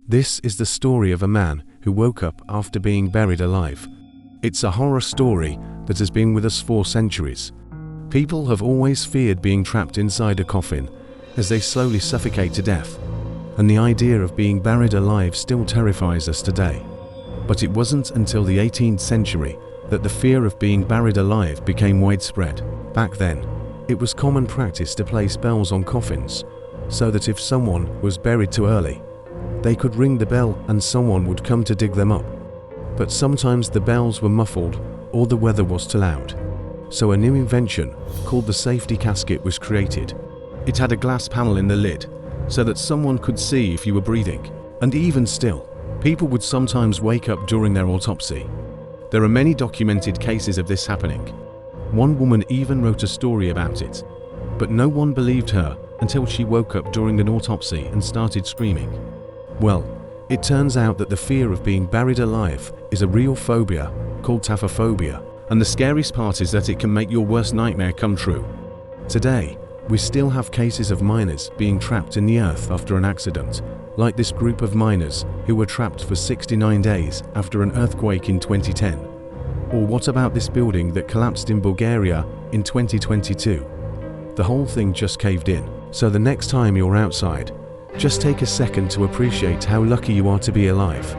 This is the story of a man who woke up after being buried alive. It's a horror story that has been with us for centuries. People have always feared being trapped inside a coffin as they slowly suffocate to death, and the idea of being buried alive still terrifies us today. But it wasn't until the 18th century that the fear of being buried alive became widespread. Back then, it was common practice to place bells on coffins, so that if someone was buried too early, they could ring the bell and someone would come to dig them up. But sometimes the bells were muffled or the weather was too loud. So a new invention called the safety casket was created. It had a glass panel in the lid so that someone could see if you were breathing. And even still, people would sometimes wake up during their autopsy. There are many documented cases of this happening. One woman even wrote a story about it, but no one believed her until she woke up during an autopsy and started screaming. Well, it turns out that the fear of being buried alive is a real phobia called taphophobia, and the scariest part is that it can make your worst nightmare come true. Today, we still have cases of miners being trapped in the earth after an accident, like this group of miners who were trapped for 69 days after an earthquake in 2010. Or what about this building that collapsed in Bulgaria in 2022? The whole thing just caved in. So the next time you're outside, just take a second to appreciate how lucky you are to be alive.